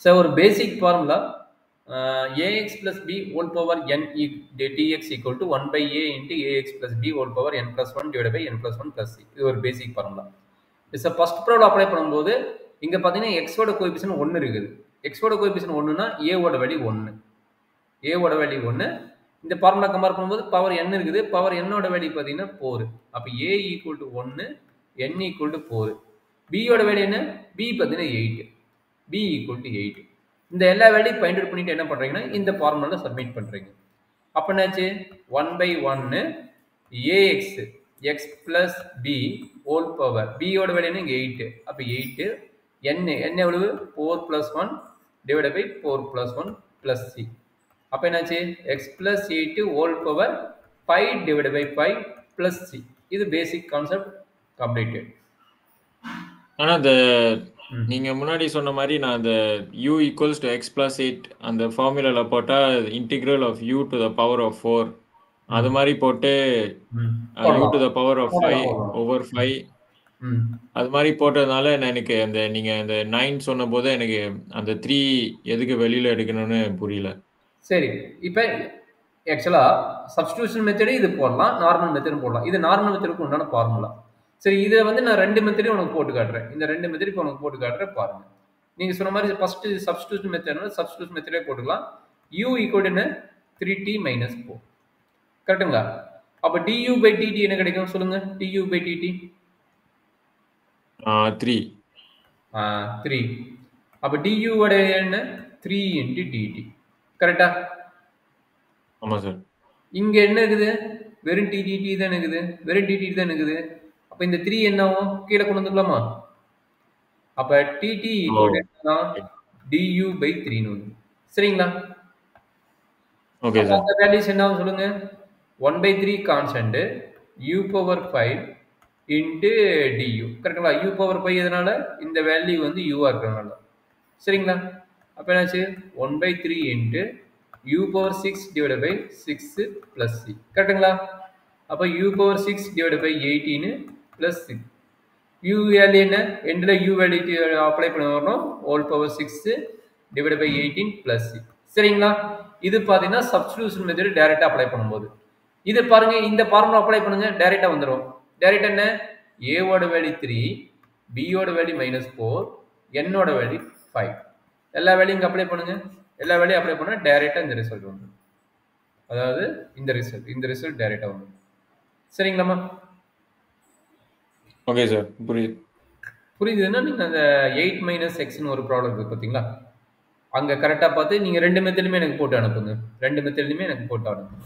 So our basic formula ax plus b whole power n dx equal to 1 by a into ax plus b whole power n plus 1 divided by n plus 1 plus c. இது ஒரு basic formula. This first problem apply பண்ணும்போது இங்க பாத்தீங்கன்னா x ஓட coefficient 1 இருக்குது. x ஓட coefficient 1னா a ஓட value 1. a ஓட வேல்யூ 1. இந்த ஃபார்முலா கம்பேர் பண்ணும்போது பவர் n இருக்குது. பவர் n ஓட வேல்யூ பாத்தீங்கன்னா 4. அப்ப a equal to 1, n equal to 4. b ஓட வேல்யூ என்ன? b பாத்தீங்கன்னா 8. b equal to 8. இந்த எல்லா வேல்யூ ஃபைண்ட் அவுட் பண்ணிட்டு என்ன பண்றீங்கன்னா இந்த ஃபார்முலால சப்மிட் பண்றீங்க. அப்ப என்னாச்சு 1 by 1 ax x plus b whole power b ஓட வேல்யூ என்ன இங்க 8. அப்ப 8 n எவ்வளவு 4 plus 1 divided by 4 plus 1 plus c. அப்ப என்னாச்சு x plus 8 whole power 5 divided by 5 plus c. இது பேசிக் கான்செப்ட் கம்ப்ளீட்டட். ஆனா அந்த நீங்க முன்னாடி சொன்ன மாதிரி நான் அந்த u equals to x plus 8 அந்த ஃபார்முலால போட்டா integral of u to the power of 4 அது மாதிரி போட்டு u to the power of 5 over 5 அது மாதிரி போட்டதுனால எனக்கு அந்த நீங்க அந்த 9 சொன்ன போது எனக்கு அந்த 3 எதுக்கு வெளியில எடுக்கணும்னு புரியல. சரி, இப்போ ஆக்சுவலா சப்ஸ்டிடியூஷன் மெத்தடே இது போடலாம், நார்மல் மெத்தடும் போடலாம். இது நார்மல் மெத்தடுக்கு உண்டான ஃபார்முலா. சரி, இதை வந்து நான் 2 மெத்தடையும் உனக்கு போட்டு காட்டுறேன். இந்த 2 மெத்தட் இப்போ உனக்கு போட்டு காட்டுறேன் பாருங்க. நீங்க சொன்ன மாதிரி ஃபர்ஸ்ட் சப்ஸ்டிடியூஷன் மெத்தட்னா சப்ஸ்டிடியூஷன் மெத்தடே போட்டுக்கலாம். u ஈக்குவல் என்ன 3t minus 4. கரெக்ட்டுங்களா? அப்ப du by dt என்ன கிடைக்கும் சொல்லுங்க? du by dt 3. 3. அப்ப du ஓட என்ன 3 into dt. கரெக்ட்டா? ஆமா சார். இங்க என்ன இருக்குது? வெறும் dt தான் இருக்குது. வெறும் dt தான் இருக்குது. அப்ப இந்த 3 என்ன ஆகும்? கீழ கொண்டு வந்துடலாமா? அப்ப dt ஈக்குவல் என்னன்னா du by 3 னு வரும். சரிங்களா? Okay sir. அந்த வேல்யூஸ் என்ன ஆகும் சொல்லுங்க? 1 by 3 constant u power 5 into du. கரெக்ட்டுங்களா? u power 5 எதனால? இந்த வேல்யூ வந்து u ஆ இருக்கறனால. சரிங்களா? அப்ப என்னாச்சு 1 by 3 into u power 6 divided by 6 plus c. கரெக்ட்டுங்களா? அப்ப u power 6 divided by 18 plus 6. u value என்ன? எண்ட்ல u வேல்யூ அப்ளை பண்ண வரணும். whole power 6 divided by 18 plus c. சரிங்களா? இது பாத்தீங்கன்னா சப்ஸ்டிடியூஷன் மெத்தட் டைரக்டா அப்ளை பண்ணும்போது. இது பாருங்க, இந்த ஃபார்முலா அப்ளை பண்ணுங்க, டைரக்டா வந்துரும். டைரக்டா என்ன? a ஓட வேல்யூ 3, b ஓட வேல்யூ -4, n ஓட வேல்யூ 5. எல்லா வேல்யூ இங்க அப்ளை பண்ணுங்க. எல்லா வேல்யூ அப்ளை பண்ணா டைரக்டா இந்த ரிசல்ட் வந்துரும். அதாவது இந்த ரிசல்ட் டைரக்டா வந்துரும். சரிங்களாமா? ஓகே சார், புரியுது. புரியுதுன்னா நீங்க அந்த 8 - x ன்னு ஒரு ப்ராப்ளம் இருக்கு பாத்தீங்களா? அங்க கரெக்டா பார்த்து நீங்க 2 மெத்தட்லயுமே எனக்கு போட்டு அனுப்புங்க. 2 மெத்தட்லயுமே எனக்கு போட்டு அனுப்புங்க.